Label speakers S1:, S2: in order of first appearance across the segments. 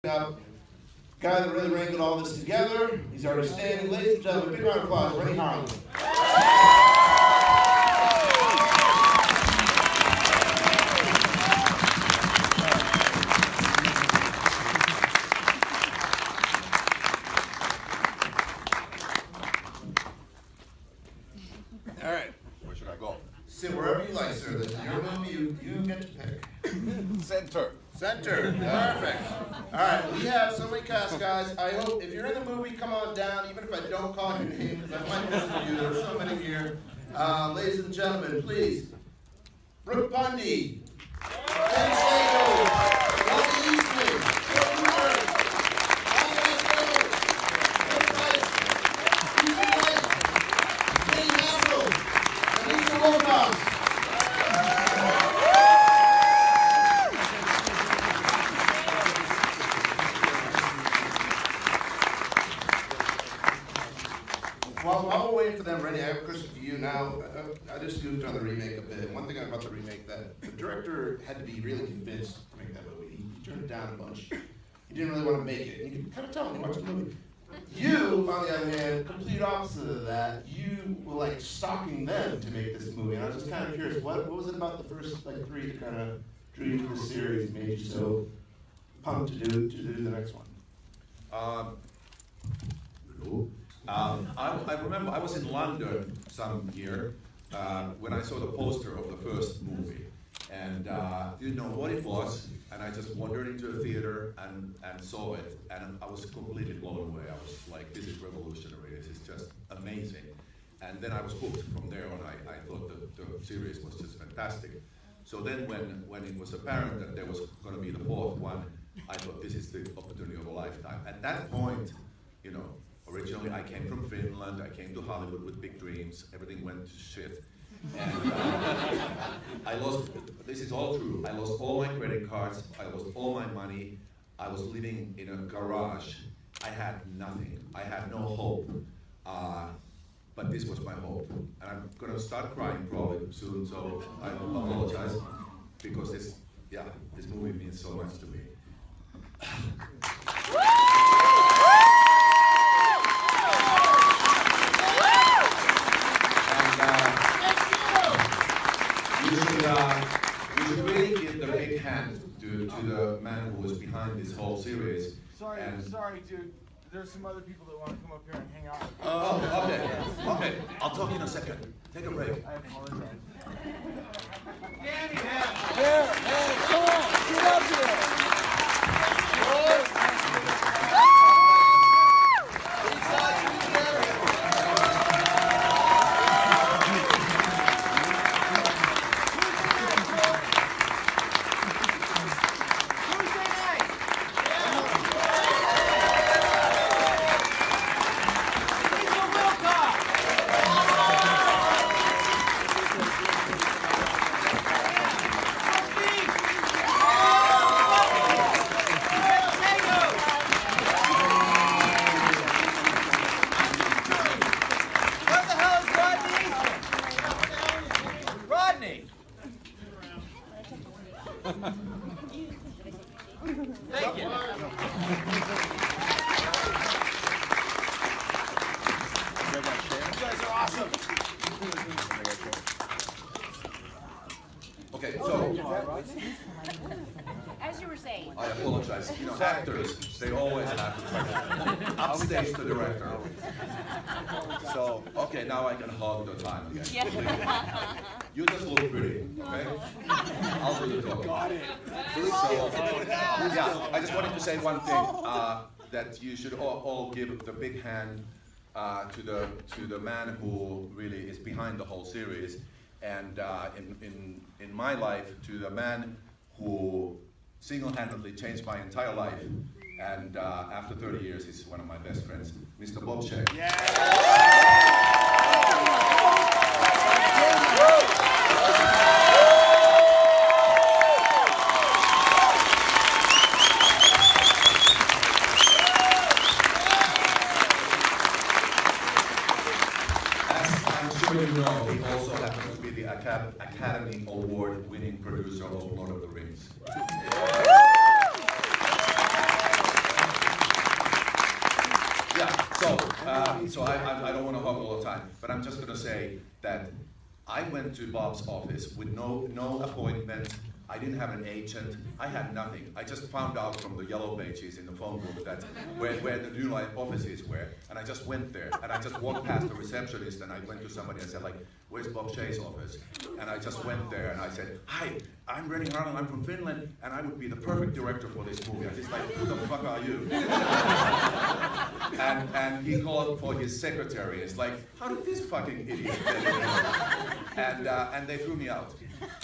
S1: Guy that really wrangled all this together. He's already standing. Ladies and gentlemen, big round of applause, Renny Harlin. All right.
S2: Where should I go?
S1: Sit wherever you like, sir. This is your movie. You get to pick.
S2: Center.
S1: Center. Perfect. All right. We have so many cast guys. I hope if you're in the movie, come on down. Even if I don't call your name, because I might miss you. There's so many here. Ladies and gentlemen, please. Brooke Bundy. Ken Sagoes. Rodney Eastman. Newkirk. Andras Jones. Brooke Theiss. Danny Hassell. And Wilcox. While we're waiting for them, Renny, I have a question for you now. I just goofed on the remake a bit. One thing about the remake, that the director had to be really convinced to make that movie. He turned it down a bunch. He didn't really want to make it. You can kind of tell when you watch the movie. You, on the other hand, complete opposite of that. You were like stalking them to make this movie. And I was just kind of curious, what was it about the first three that kind of drew you to the series, made you so pumped to do the next one?
S2: I remember I was in London some year when I saw the poster of the first movie, and didn't know what it was, and I just wandered into a theater and saw it, and I was completely blown away. I was like, this is revolutionary, this is just amazing. And then I was hooked from there on. I thought the series was just fantastic. So then when it was apparent that there was going to be the fourth one, I thought this is the opportunity of a lifetime. At that point, you know, originally, I came from Finland. I came to Hollywood with big dreams. Everything went to shit. And I lost, this is all true, I lost all my credit cards. I lost all my money. I was living in a garage. I had nothing. I had no hope. But this was my hope. And I'm going to start crying probably soon, so I apologize. Because this movie means so much to me. We should really give the big hand to the man who was behind this whole series.
S3: Sorry, dude. There's some other people that want to come up here and hang out.
S2: Oh, okay. I'll talk in a second. Take a break.
S3: I apologize.
S4: Danny
S3: Here, hey, come on, get up here.
S4: Thank you.
S3: You guys are awesome.
S2: Okay, so
S5: As you were saying.
S2: I apologize. You know, actors, they always have to try to upstage the director. So, okay, now I can hog the time again.
S5: Yeah.
S2: You just look pretty, okay? I'll do the talking. Got it. So, yeah, I just wanted to say one thing, that you should all give the big hand to the man who really is behind the whole series, and in my life, to the man who single-handedly changed my entire life, and after 30 years, he's one of my best friends, Mr. Bob Shea. You know, he also happens to be the Academy Award-winning producer of Lord of the Rings. So I don't want to hog all the time, but I'm just going to say that I went to Bob's office with no appointment. I didn't have an agent. I had nothing. I just found out from the yellow pages in the phone book that where the New Life offices were, and I just went there. And I just walked past the receptionist, and I went to somebody and said, like, "Where's Bob Shea's office?" And I just went there, and I said, "Hi, I'm Renny Harlin. I'm from Finland, and I would be the perfect director for this movie." I just like, "Who the fuck are you?" and he called for his secretary. It's like, how did this fucking idiot get in? And they threw me out.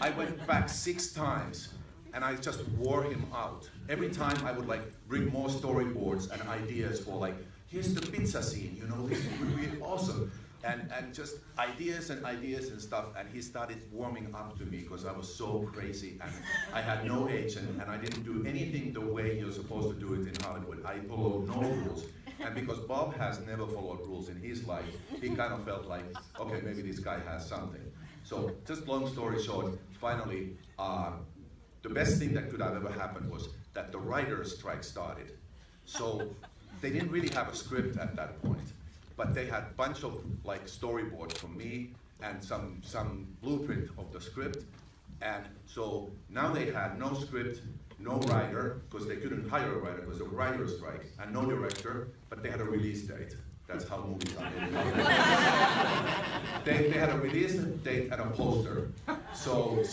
S2: I went back 6 times, and I just wore him out. Every time I would like bring more storyboards and ideas for like, here's the pizza scene, you know, this would be awesome. And just ideas and stuff, and he started warming up to me because I was so crazy, and I had no agent, and I didn't do anything the way you're supposed to do it in Hollywood. I followed no rules. And because Bob has never followed rules in his life, he kind of felt like, okay, maybe this guy has something. So just long story short, finally, the best thing that could have ever happened was that the writer's strike started. So they didn't really have a script at that point, but they had a bunch of like storyboards from me and some blueprint of the script. And so now they had no script, no writer, because they couldn't hire a writer because of the writer's strike, and no director, but they had a release date. That's how movies are made. They had a release date and a poster. So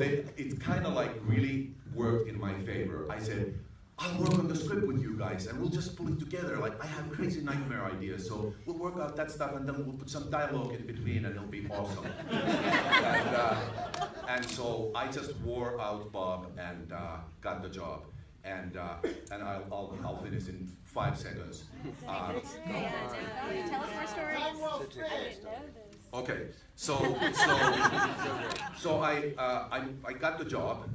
S2: it kind of like really worked in my favor. I said, I'll work on the script with you guys, and we'll just pull it together. Like, I have crazy nightmare ideas, so we'll work out that stuff, and then we'll put some dialogue in between, and it'll be awesome. And so I just wore out Bob and got the job. And I'll finish in 5 seconds.
S5: Tell us more stories. I didn't know this.
S2: Okay, so I got the job,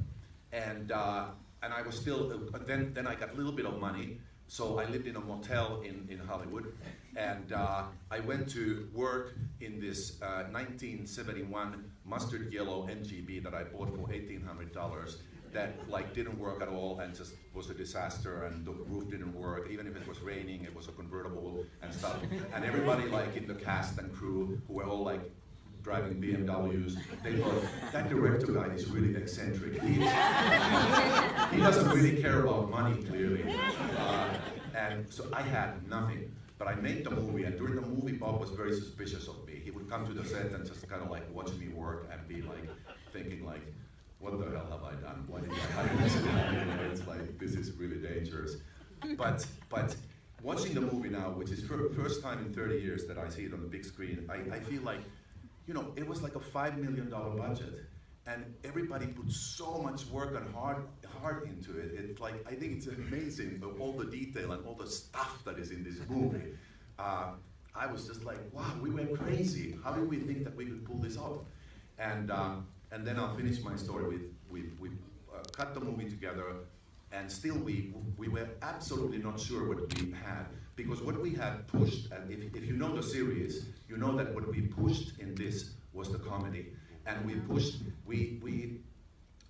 S2: and I was still then I got a little bit of money, so I lived in a motel in Hollywood, and I went to work in this 1971 mustard yellow MGB that I bought for $1,800. That like didn't work at all and just was a disaster, and the roof didn't work. Even if it was raining, it was a convertible and stuff. And everybody like in the cast and crew who were all like driving BMWs, they thought, that director guy is really eccentric. He doesn't really care about money, clearly. And so I had nothing. But I made the movie, and during the movie, Bob was very suspicious of me. He would come to the set and just kind of like watch me work and be like, thinking like, what the hell have I done? Why did I hire this guy? It's like, this is really dangerous. But watching the movie now, which is first time in 30 years that I see it on the big screen, I feel like, you know, it was like a $5 million budget, and everybody put so much work and heart into it. It's like, I think it's amazing, all the detail and all the stuff that is in this movie. I was just like, wow, we went crazy. How did we think that we could pull this off? And then I'll finish my story we cut the movie together, and still we were absolutely not sure what we had, because what we had pushed, and if you know the series, you know that what we pushed in this was the comedy, and we pushed,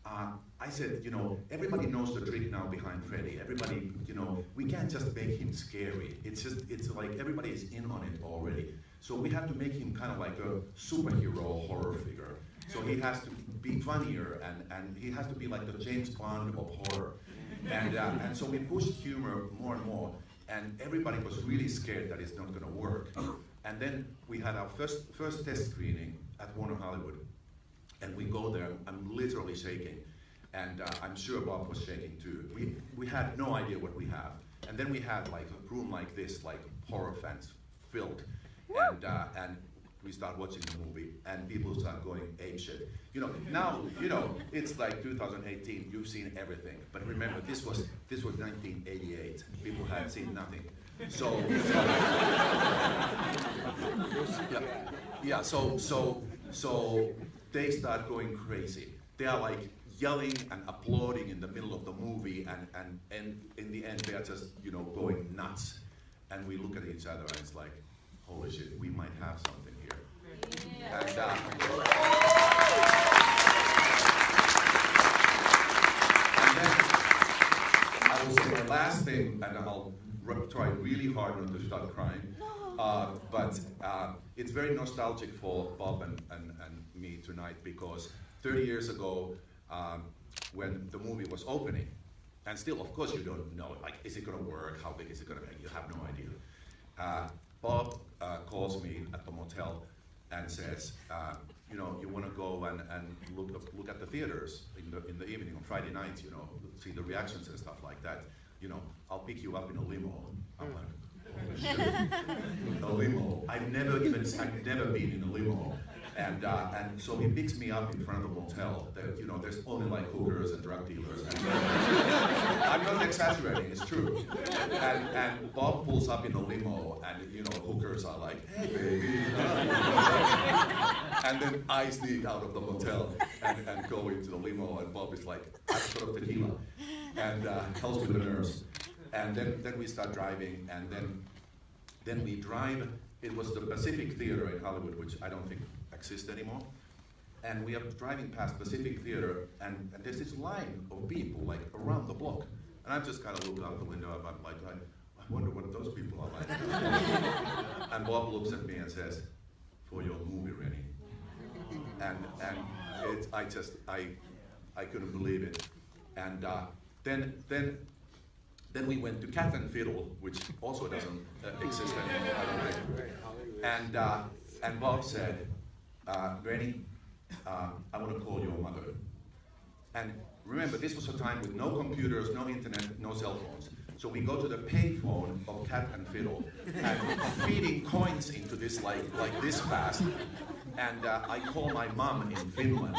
S2: I said, you know, everybody knows the trick now behind Freddy. Everybody, you know, we can't just make him scary. It's like everybody is in on it already. So we have to make him kind of like a superhero horror figure. So he has to be funnier, and he has to be like the James Bond of horror. And so we pushed humor more and more, and everybody was really scared that it's not going to work. And then we had our first test screening at Warner Hollywood, and we go there. I'm literally shaking, and I'm sure Bob was shaking too. We had no idea what we have, and then we had like a room like this, like horror fans filled, and we start watching the movie, and people start going apeshit. You know, now, you know, it's like 2018. You've seen everything, but remember, this was 1988. People had seen nothing. So they start going crazy. They are like yelling and applauding in the middle of the movie, and in the end, they are just, you know, going nuts. And we look at each other, and it's like, holy shit, we might have something here. Yeah. And then I will say the last thing, and I'll try really hard not to start crying. But it's very nostalgic for Bob and me tonight, because 30 years ago, when the movie was opening, and still, of course, you don't know, like, is it going to work? How big is it going to be? You have no idea. Bob calls me at the motel and says, you know, you want to go and look at the theaters in the evening on Friday nights, you know, see the reactions and stuff like that. You know, I'll pick you up in a limo. I'm like, holy shit, a limo. I've never been in a limo. And so he picks me up in front of the motel. That, you know, there's only like hookers and drug dealers. I'm not exaggerating, it's true. And Bob pulls up in a limo, and you know, hookers are like, hey baby. And then I sneak out of the motel and go into the limo, and Bob is like, have a shot of tequila, and helps with the nerves. And then we start driving, and then we drive. It was the Pacific Theater in Hollywood, which I don't think exists anymore. And we are driving past Pacific Theater, and there's this line of people like around the block. And I just kind of look out the window, I'm like, I wonder what those people are like. And Bob looks at me and says, for your movie, Renny. And I couldn't believe it. And then we went to Cat and Fiddle, which also doesn't exist anymore, I don't think. And Bob said, Renny, I want to call your mother. And remember, this was a time with no computers, no internet, no cell phones. So we go to the payphone of Cat and Fiddle and feeding coins into this like this fast. And I call my mom in Finland.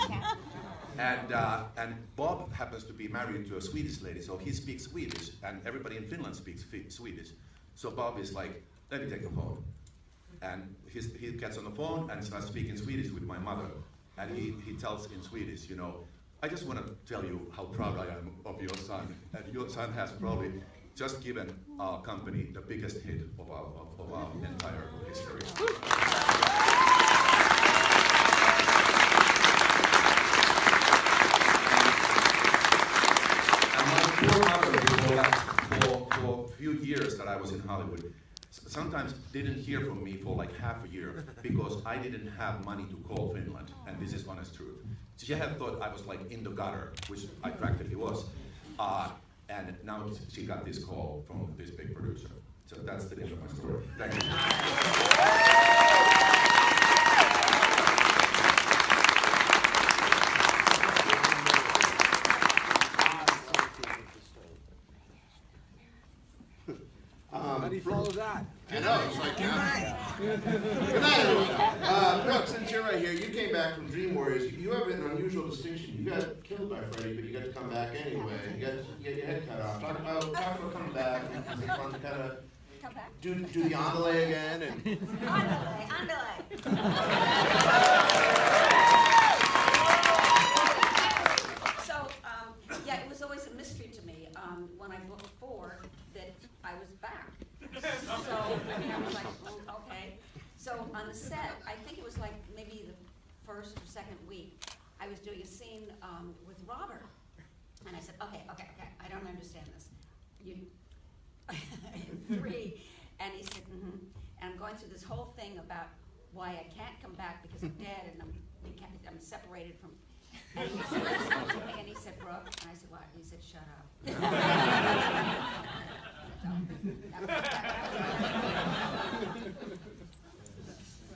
S2: And Bob happens to be married to a Swedish lady, so he speaks Swedish, and everybody in Finland speaks Swedish. So Bob is like, let me take the phone. And he gets on the phone and starts speaking Swedish with my mother. And he tells in Swedish, you know, I just want to tell you how proud I am of your son. And your son has probably just given our company the biggest hit of our entire history. Poor mother, for a few years that I was in Hollywood, sometimes didn't hear from me for like half a year because I didn't have money to call Finland, and this is honest truth. She had thought I was like in the gutter, which I practically was, and now she got this call from this big producer. So that's the end of my story. Thank you.
S6: How do you follow that?
S1: I know, it's like, Good night, everyone. Brooke, since you're right here, you came back from Dream Warriors. You have an unusual distinction. You got killed by Freddy, but you got to come back anyway. You got to get your head cut off. Talk about coming back. Is it fun to kind of do the andale again? And
S5: Andale. So, yeah, it was always a mystery to me when I booked 4 that I was back. So I was like, well, okay. So on the set, I think it was like maybe the first or second week, I was doing a scene with Robert. And I said, okay, I don't understand this. You, 3, and he said, mm-hmm. And I'm going through this whole thing about why I can't come back because I'm dead and I'm separated from. And he said, and he said, Brooke, and I said, what? And he said, shut up.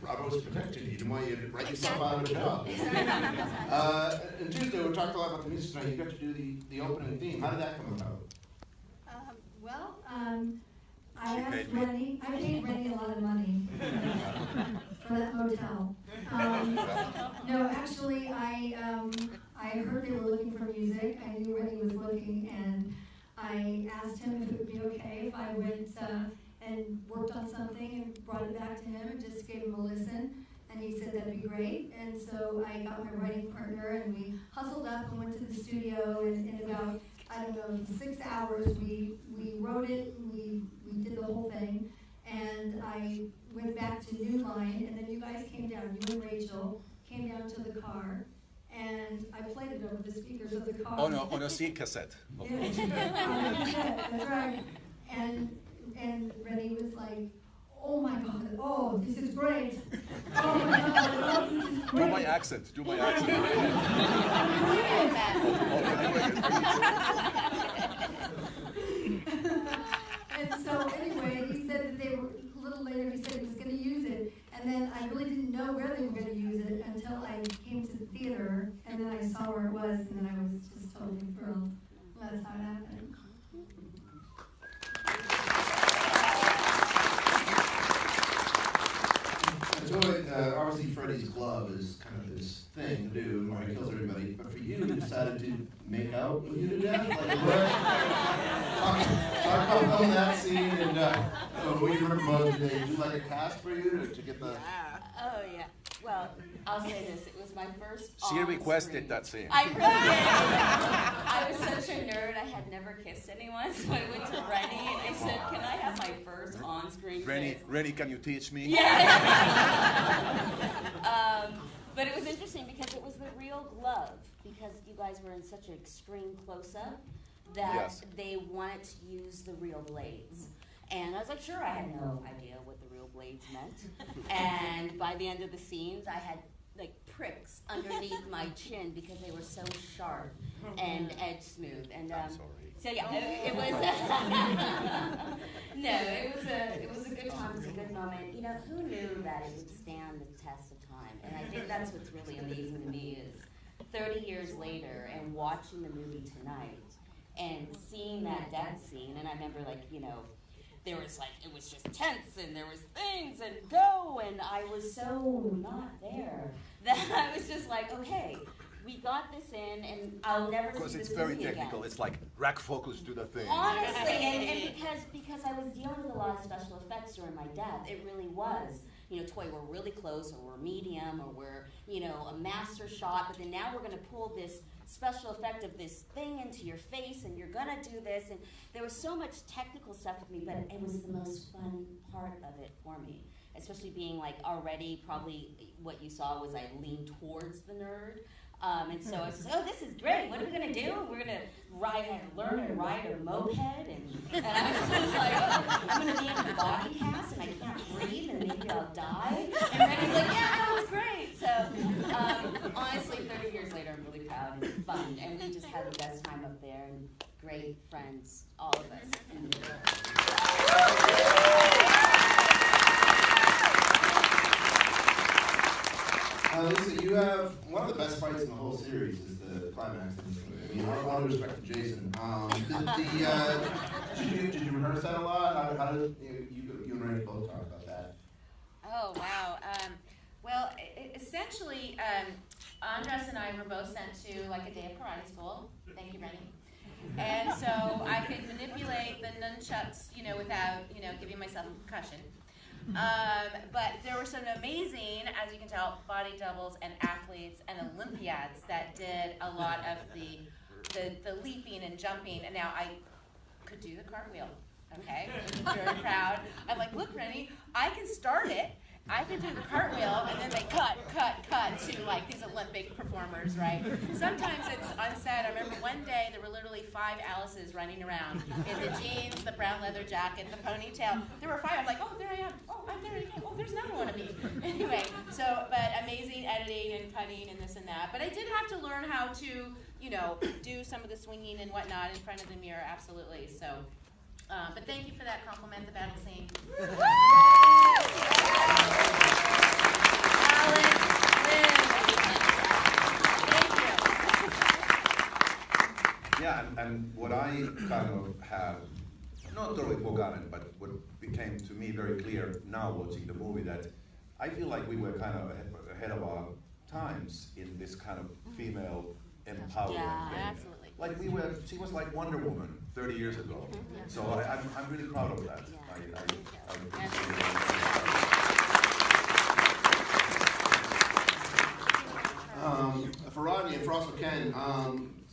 S1: Robert was protecting you. He didn't want you to write yourself out of a job. And Tuesday, we talked a lot about the music tonight. You got to do the opening theme. How did that come about?
S7: I asked Renny, I paid Renny a lot of money for that motel. No, actually, I heard they were looking for music. I knew Renny was looking, and I asked him if it would be okay if I went and worked on something and brought it back to him and just gave him a listen. And he said that'd be great. And so I got my writing partner, and we hustled up and went to the studio, and in about, I don't know, 6 hours, we wrote it, we did the whole thing, and I went back to New Line, and then you guys came down, you and Rachel came down to the car, and I played it over the speakers of the car.
S2: On a C cassette.
S7: That's right. And and Renny was like, oh my God, oh, this is great. Oh my God, oh, this is great.
S2: Do my accent. Do my accent.
S7: And so anyway, he said that they were, a little later, he said he was going to use it. And then I really didn't know where they were going to use it until I came to the theater, and then I saw where it was, and then I was just totally thrilled. That's how it happened.
S1: So obviously Freddy's glove is kind of his thing to do, where he kills everybody. But for you, you decided to make out with you to death? Like, what? Talk about filming that scene, and what you remember most, did they do like a cast for you to get the...
S5: Oh, yeah. Well, I'll say this. It was my first
S2: She requested that scene.
S5: I really did. I was such a nerd. I had never kissed anyone, so I went to Renny and I said, can I have my first on-screen kiss?
S2: Renny, can you teach me?
S5: Yeah. But it was interesting because it was the real glove, because you guys were in such an extreme close-up that they wanted to use the real blades. And I was like, sure, I had no idea what the real blades meant. And by the end of the scenes, I had like pricks underneath my chin because they were so sharp and edge smooth. And so yeah, it was. No, it was a good time. It was a good moment. You know, who knew that it would stand the test of time? And I think that's what's really amazing to me is 30 years later and watching the movie tonight and seeing that death scene. And I remember, like, you know, there was like, it was just tense and there was things and go, and I was so not there that I was just like, okay, we got this in and I'll never see this movie again.
S2: Because it's very technical. It's like rack focus, do the thing.
S5: Honestly, and because I was dealing with a lot of special effects during my death, it really was. You know, Toy, we're really close, or we're medium, or we're, you know, a master shot, but then now we're going to pull this special effect of this thing into your face, and you're going to do this, and there was so much technical stuff with me, but it was the most fun part of it for me, especially being, like, already probably what you saw was I leaned towards the nerd. And so I was just, oh, this is great. What are we going to do? We're going to learn to ride a moped. And I was just like, oh, I'm going to be in a body cast and I can't breathe and maybe I'll die. And Renny's like, yeah, that was great. So honestly, 30 years later, I'm really proud and fun. And we just had the best time up there and great friends, all of us.
S1: Lisa, you have one of the best fights in the whole series is the climax of this movie. I mean, all due respect to Jason. Did you rehearse that a lot? How did you and Renny both talk about that?
S4: Oh, wow. Well, essentially, Andras and I were both sent to like a day of karate school. Thank you, Renny. And so I could manipulate the nunchucks, you know, without, you know, giving myself a concussion. But there were some amazing, as you can tell, body doubles and athletes and Olympiads that did a lot of the leaping and jumping. And now I could do the cartwheel. Okay, I'm very proud. I'm like, look, Renny, I can start it. I can do the cartwheel, and then they cut to like these Olympic performers, right? Sometimes it's on set. I remember one day there were literally 5 Alices running around in the jeans, the brown leather jacket, the ponytail. There were 5. I'm like, oh, there I am. Oh, I'm there again. Oh, there's another one of me. Anyway, so, but amazing editing and cutting and this and that. But I did have to learn how to, you know, do some of the swinging and whatnot in front of the mirror, absolutely. So. But thank you for that compliment, the battle scene. Alan, Liz, thank you.
S2: Yeah, and what I kind of have, not totally forgotten, but what became to me very clear now watching the movie, that I feel like we were kind of ahead of our times in this kind of female empowerment.
S5: Yeah,
S2: thing.
S5: absolutely.
S2: Like she was like Wonder Woman 30 years ago. So I'm really proud of that.
S1: For Rodney and for also Ken,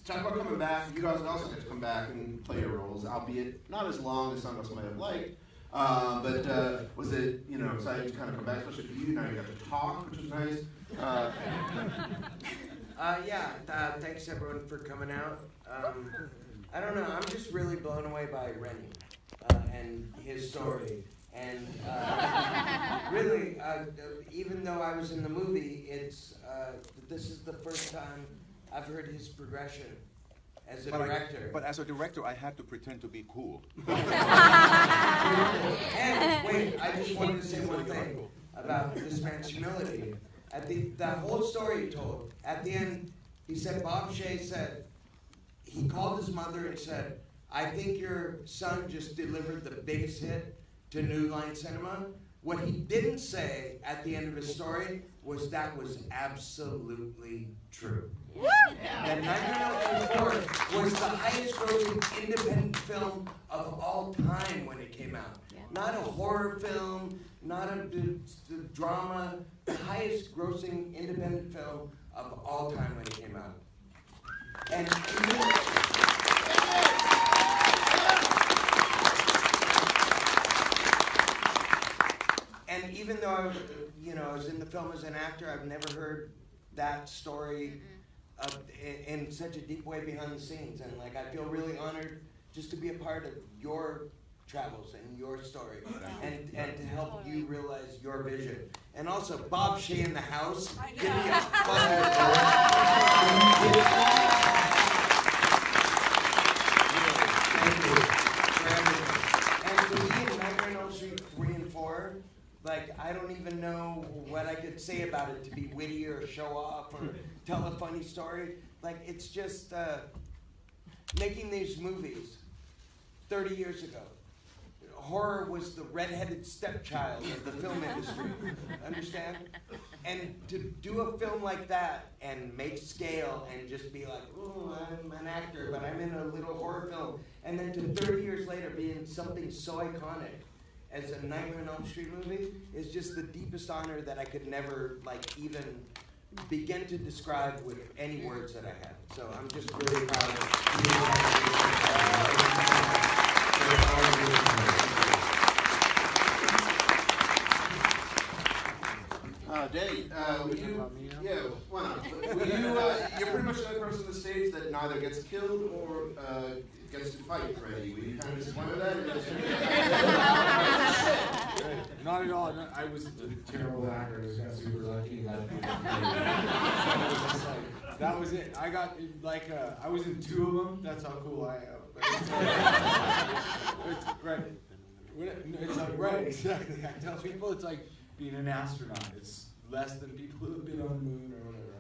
S1: talk about coming back. You guys also get to come back and play your roles, albeit not as long as some of us might have liked. But was it, you know, exciting to kind of come back, especially for you? Now you got to talk, which is nice.
S6: Thanks everyone for coming out. I don't know, I'm just really blown away by Renny. And and his story. And really, even though I was in the movie, this is the first time I've heard his progression as a director.
S2: But as a director, I had to pretend to be cool.
S6: And wait, I just wanted to say one thing about this man's humility. At that whole story he told, at the end, he said, Bob Shea said, he called his mother and said, I think your son just delivered the biggest hit to New Line Cinema. What he didn't say at the end of his story was that was absolutely true. That Nightmare on Elm Street 4 was the highest grossing independent film of all time when it came out. Not a horror film, not a drama, the highest grossing independent film of all time when it came out. And even though I was in the film as an actor, I've never heard that story in such a deep way behind the scenes. And like, I feel really honored just to be a part of your travels and your story, and to help you realize your vision. And also, Bob Shea in the house. Give me a fucking Thank you for everything. And to be in Nightmare on Elm Street 3 and 4, like, I don't even know what I could say about it to be witty or show off or tell a funny story. Like, it's just making these movies 30 years ago. Horror was the redheaded stepchild of the film industry, understand? And to do a film like that and make scale and just be like, oh, I'm an actor, but I'm in a little horror film, and then to 30 years later be in something so iconic as a Nightmare on Elm Street movie is just the deepest honor that I could never, like, even begin to describe with any words that I have. So I'm just really proud of
S1: Danny, why not? You're pretty much the only person in the States that neither gets killed or gets to fight Freddy. Were you kind of disappointed with that?
S3: Not at all. I was a terrible actor. I just got super lucky. That was it. I got I was in 2 of them. That's how cool I am. Right. It's like, right, exactly. I tell people it's like being an astronaut. It's less than people who have been on the moon or whatever.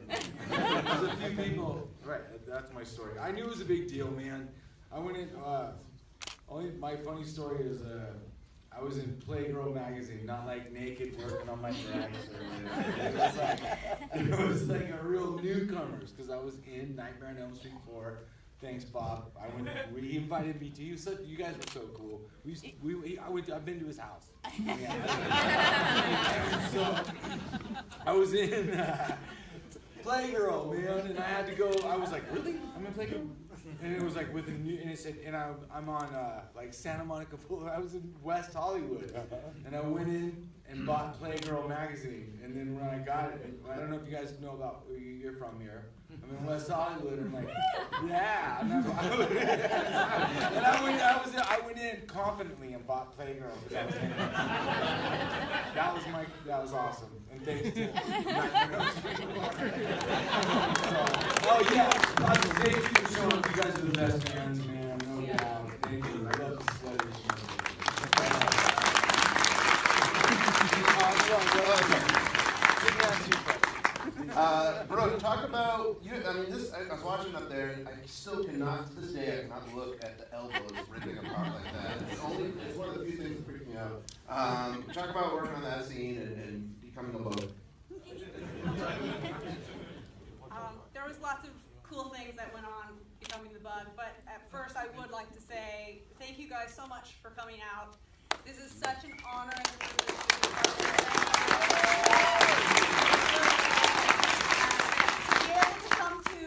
S3: There's a few people. Right, that's my story. I knew it was a big deal, man. I went in, my funny story is, I was in Playgirl magazine, not like naked working on my drags or anything. It was like a real newcomers, because I was in Nightmare on Elm Street 4. Thanks, Bob. He invited me to. You guys were so cool. I've been to his house. So I was in Playgirl, man, and I had to go. I was like, really? I'm in Playgirl? And it was like with a new, and it said, and I'm on like Santa Monica Boulevard. I was in West Hollywood, and I went in and bought Playgirl magazine. And then when I got it, I don't know if you guys know about where you're from here. I'm in West Hollywood. I'm like, yeah. And I went in confidently and bought Playgirl because I was in it. That was awesome. And thanks to oh yeah, thank you for showing up. You guys are the best fans, man. No doubt. Thank you. I love the sweaters.
S1: Brooke, talk about you. I mean, this. I was watching up there, and I still cannot, to this day, I cannot look at the elbows ripping apart like that. It's one of the few things that freak me out. Talk about working on that scene and becoming a bug.
S8: There was lots of cool things that went on becoming the bug, but at first I would like to say thank you guys so much for coming out. This is such an honor and a privilege to be part of this. To be able to come to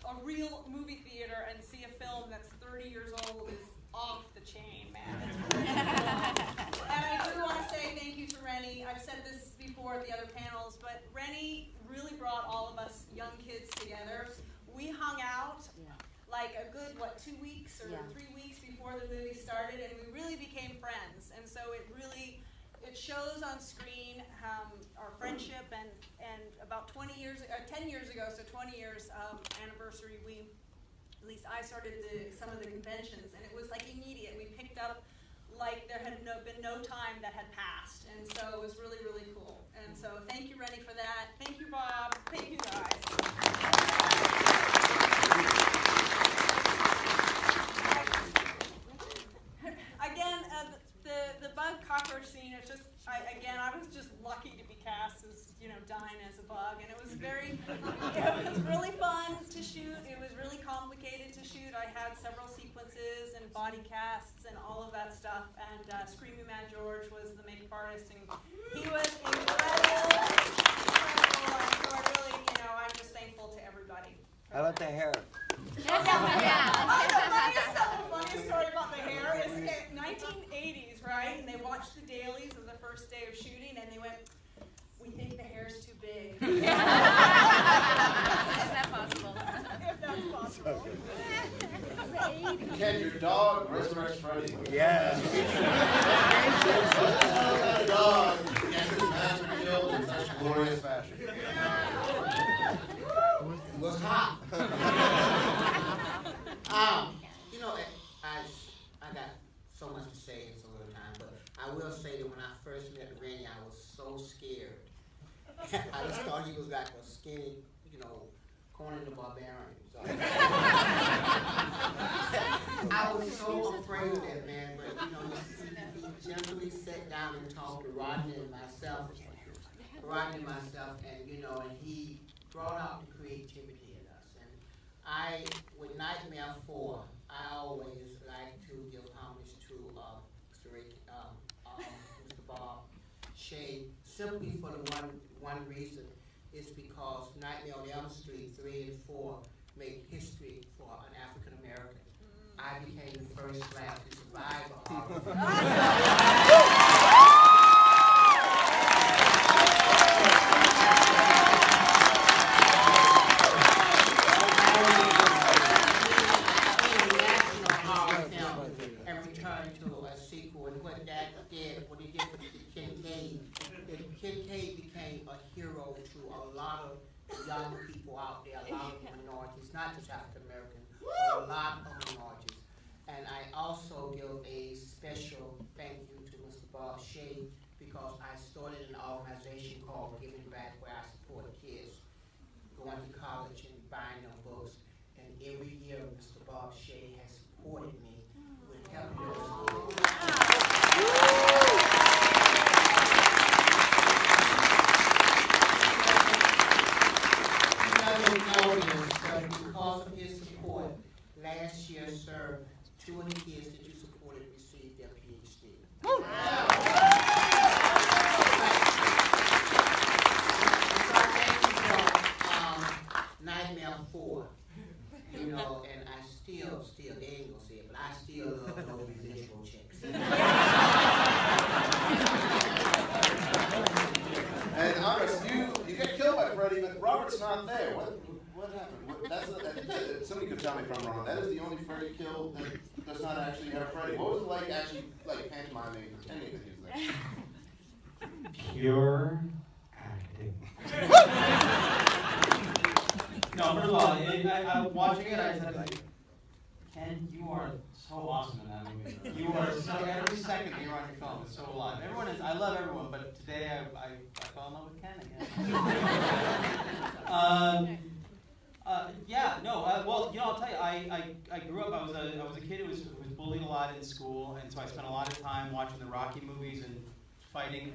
S8: a real movie theater and see a film that's 30 years old is off the chain, man. And I do want to say thank you to Renny. I've said this before at the other panels, but Renny really brought all of us young kids together. We hung out like a good, 2 weeks or 3 weeks before the movie started, and we really shows on screen, our friendship, and about 10 years ago, so 20 years anniversary, at least I started some of the conventions, and it was like immediate. We picked up like there had been no time that had passed, and so it was really, really cool. And so thank you, Renny, for that. Thank you, Bob. Thank you, guys. Again, the bug cockroach scene is just, I was just lucky to be cast as, dying as a bug, and it was really fun to shoot. It was really complicated to shoot. I had several sequences and body casts and all of that stuff, and Screaming Mad George was the makeup artist, and he was incredible. And so I really, I'm just thankful to everybody.
S6: How about the hair?
S8: The funniest story about the hair is 1980s, right? And they watched the dailies of the first day of shooting, and they went, "We think the hair's too big." Is
S4: that possible?
S8: If that's possible.
S1: Ken, your dog resurrects Freddy.
S6: Yes.
S1: The dog gets his master killed in such glorious fashion.
S9: It was hot. I got so much to say in so little time, but I will say that when I first met Renny, I was so scared. I just thought he was like a skinny, Conan the Barbarian. So I was so afraid of that man, but he gently sat down and talked to Rodney and myself, and he brought out the creativity in us. And with Nightmare 4, I always like to give homage to Mr. Bob Shea, simply for the one reason. It's because Nightmare on Elm Street 3 and 4 made history for an African American. I became the first black to survive a horror film. Kincaid became a hero to a lot of young people out there, a lot of minorities, not just African Americans, but a lot of minorities. And I also give a special thank you to Mr. Bob Shea, because I started an organization called Giving Back, where I support kids going to college and buying them books. And every year, Mr. Bob Shea has supported me with helping those kids. Because of his support, last year, sir, 2 of the kids that you supported received their PhD. Nightmare 4, and I still, they ain't gonna say it, but I still love those residual checks.
S1: And Andras, you get killed by Freddy, but Robert's not there. What happened? Somebody could tell me if I'm wrong. That is the only Freddy kill that does not actually have Freddy. What was it like actually pantomiming, pretending that he was there?
S10: Pure acting. No, first of all, I'm watching it, I said, Ken, you are so awesome in that movie. You are so, every second that you're on your film is so alive. Everyone is, I love everyone, but today I fell in love with Ken again. Well, I'll tell you, I grew up, I was a kid who was bullied a lot in school, and so I spent a lot of time watching the Rocky movies and fighting,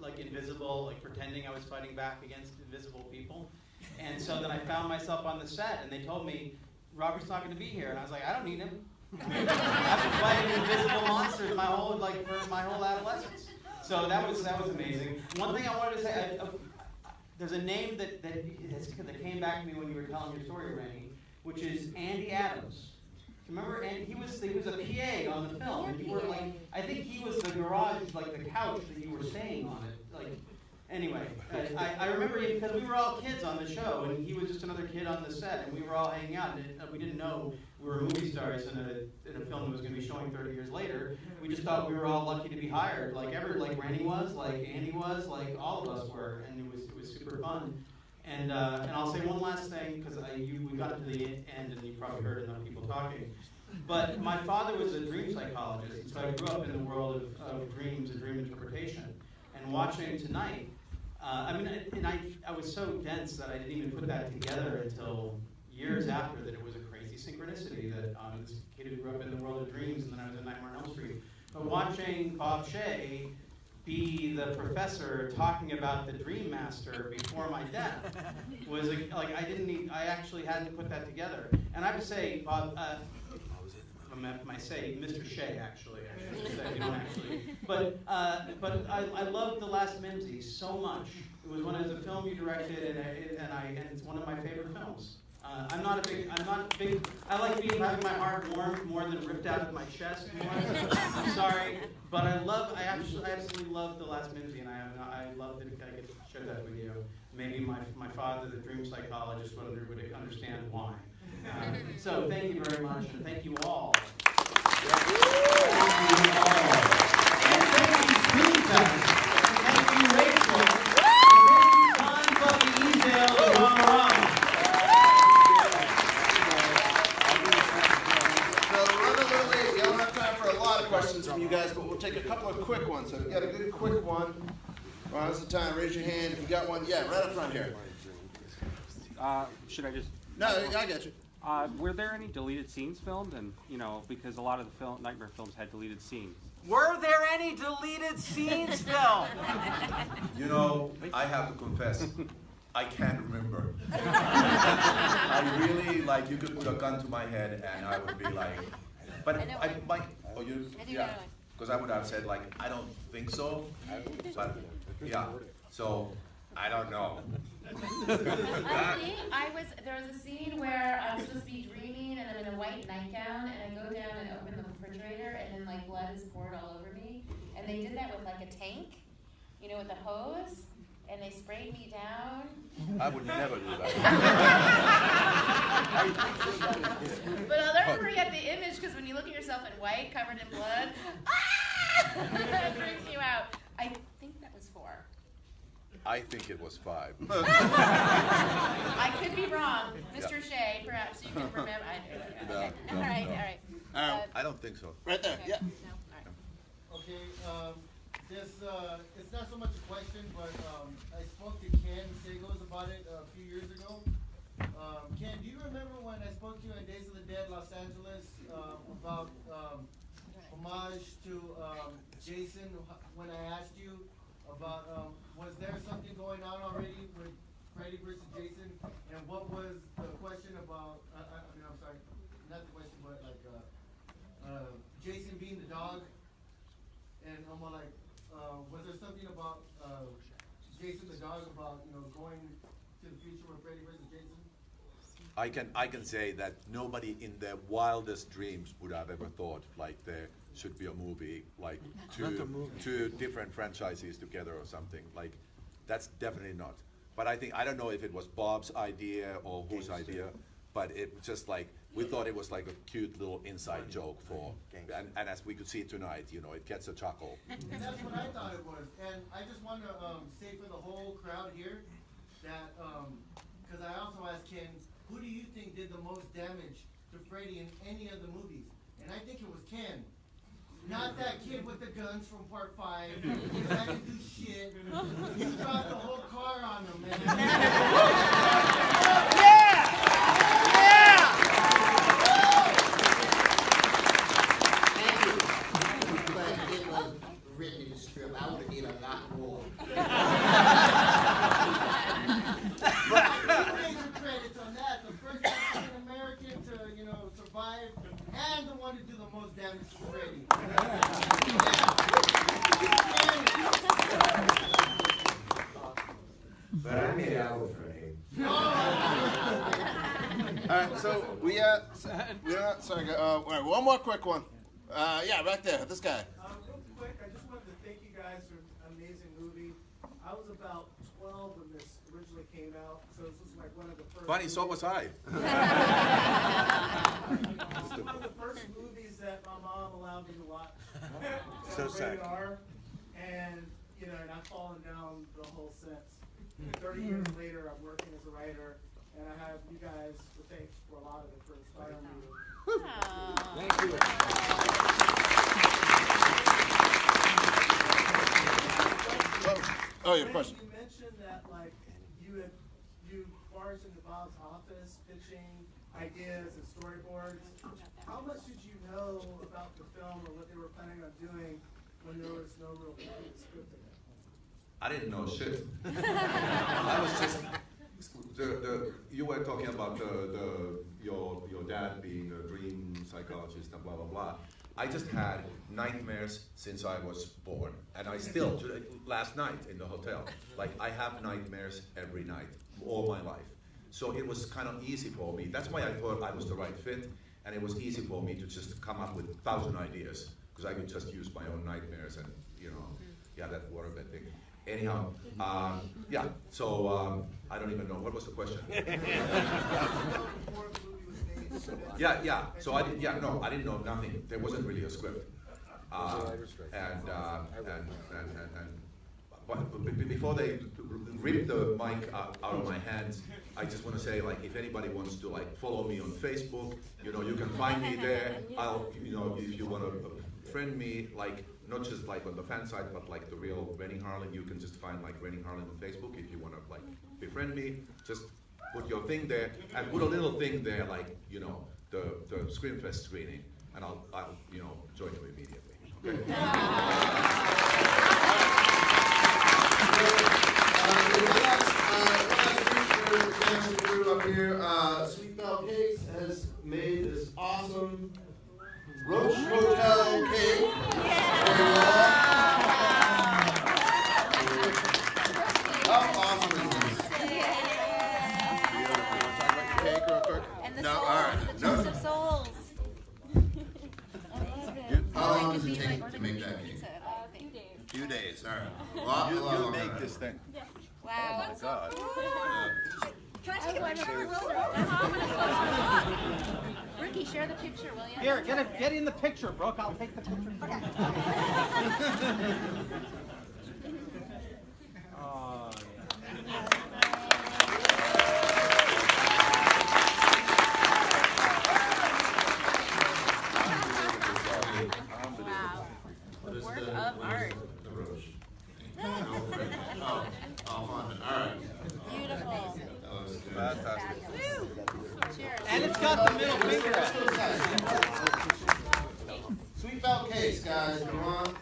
S10: like invisible, like pretending I was fighting back against invisible people. And so then I found myself on the set, and they told me, Robert's not going to be here, and I was like, I don't need him. I've been fighting invisible monsters my whole adolescence. So that was amazing. One thing I wanted to say, there's a name that came back to me when you were telling your story, Renny, which is Andy Adams. Remember, and he was a PA on the film. And you were like, I think he was the garage, like the couch that you were staying on it. Like, anyway, I remember him because we were all kids on the show, and he was just another kid on the set, and we were all hanging out, and we didn't know we were movie stars in a film that was going to be showing 30 years later. We just thought we were all lucky to be hired, like Renny was, like Andy was, like all of us were, and it was super fun. And I'll say one last thing, because we got to the end and you probably heard enough people talking. But my father was a dream psychologist, and so I grew up in the world of dreams and dream interpretation. And watching tonight, I was so dense that I didn't even put that together until years after that it was a crazy synchronicity that this kid who grew up in the world of dreams, and then I was in Nightmare on Elm Street. But watching Bob Shea be the professor talking about the Dream Master before my death was I actually hadn't put that together. And I would say, Bob, I say Mr. Shea actually. I should say, you don't actually. But I loved The Last Mimsy so much. It was a film you directed, and it's one of my favorite films. I'm not big. I like having my heart warmed more than ripped out of my chest more. I'm sorry, but I absolutely love The Last Mimsy, and I love that I get to share that with you. Maybe my father, the dream psychologist, would understand why. So thank you very much, and thank you all. Thank you all. And thank you, Screamfest. Thank you, Rachel. And thank you, Tons of Easdale and Dramarama.
S1: Questions from you guys, but we'll take a couple of quick ones. So if you got a good quick one, now's the time. Raise your hand if you got one. Yeah, right up front here.
S11: Should I just?
S1: No, I got you.
S11: Were there any deleted scenes filmed? And because a lot of the nightmare films had deleted scenes.
S3: Were there any deleted scenes filmed?
S2: I have to confess, I can't remember. I really you could put a gun to my head and I would be like, but because I would have said I don't think so, but yeah, so I don't know.
S4: There was a scene where I was supposed to be dreaming and I'm in a white nightgown and I go down and open the refrigerator and then blood is poured all over me, and they did that with a tank, with a hose, and they sprayed me down.
S2: I would never do that.
S4: But I'll never forget the image, because when you look at yourself in white, covered in blood, it freaks you out. I think that was 4.
S2: I think it was 5.
S4: I could be wrong. Mr. Shea, perhaps you can remember. Okay.
S2: No,
S4: all right.
S2: I don't think so.
S1: Right there,
S4: okay.
S1: yeah.
S4: No, all right.
S12: Okay, it's not so much a question, but I spoke to Ken Sagoes about it a few years ago. Ken, do you remember when I spoke to you in Days of the Dead, Los Angeles, about homage to Jason, when I asked you about was there something going on already with Freddy versus Jason, and what was the question about, I'm sorry, not the question, but Jason being the dog, and I'm was there something about Jason the dog about going to the future with Freddy versus Jason?
S2: I can say that nobody in their wildest dreams would have ever thought there should be a movie two different franchises together or something. That's definitely not. But I don't know if it was Bob's idea or whose idea, but it just we thought it was a cute little inside joke for, and as we could see tonight, it gets a chuckle.
S12: That's what I thought it was, and I just want to say for the whole crowd here that, because I also asked Ken, who do you think did the most damage to Freddy in any of the movies? And I think it was Ken. Not that kid with the guns from part 5. He didn't do shit. You dropped the whole car on him, man.
S3: Yeah!
S9: But it was written in the script. I would have did a lot more.
S12: Major credits on that. The first African American to survive, and the one to do the most damage to Freddy.
S13: But I made out with Renny.
S1: All right, so sorry, all right, one more quick one. Yeah, right there, this guy.
S14: Real quick, I just wanted to thank you guys for an amazing movie. I was about 12 when this originally
S12: came out, so this was like one of the first.
S2: Funny, so was I.
S12: This is one of the first movies that my mom allowed me to watch.
S3: So sad.
S12: And you know, and I've fallen down the whole since. 30 years later, I'm working as a writer, and I have you guys to thank for a lot of it for inspiring me.
S3: Thank you.
S1: Oh, your question.
S12: You mentioned that like you barged into Bob's office pitching ideas and storyboards. How much did you know about the film or what they were planning on doing when there was no real script in it?
S2: I didn't know shit. I was just you were talking about your dad being a dream psychologist and blah blah blah. I just had nightmares since I was born, and I still last night in the hotel. Like I have nightmares every night, all my life. So it was kind of easy for me. That's why I thought I was the right fit, and it was easy for me to just come up with 1,000 ideas because I could just use my own nightmares and yeah, that waterbed thing. Anyhow, yeah. So I don't even know what was the question. Yeah. So I didn't know nothing. There wasn't really a script. But before they rip the mic out of my hands, I just want to say, like, if anybody wants to like follow me on Facebook, you can find me there. I'll, if you want to friend me, like. Not just like on the fan side, but like the real Renny Harlin. You can just find like Renny Harlin on Facebook if you want to like befriend me. Just put your thing there and put a little thing there, like the Screamfest screening, and I'll join you immediately. Okay.
S1: Up here, Sweet Bell Cakes has made this awesome Roach Hotel cake. How awesome is this? Cake real quick?
S4: And the
S1: No,
S4: souls,
S1: all right.
S4: the
S1: No.
S4: toast of souls.
S1: How long does it take to make that cake?
S4: A
S1: few days. All right.
S2: You make this thing.
S4: Wow.
S2: Oh my God.
S5: Can I take a picture?
S4: Ricky, share the picture, will you?
S11: Here, get in the picture, Brooke. I'll take the picture.
S5: Okay.
S11: Oh,
S4: Wow. Work of art.
S1: The roach. Oh, fun. All right.
S4: Beautiful.
S1: That was good.
S2: Fantastic.
S4: Woo! Cheers.
S11: and it's got the middle finger.
S1: Sweet Bell Cakes, guys. Come on.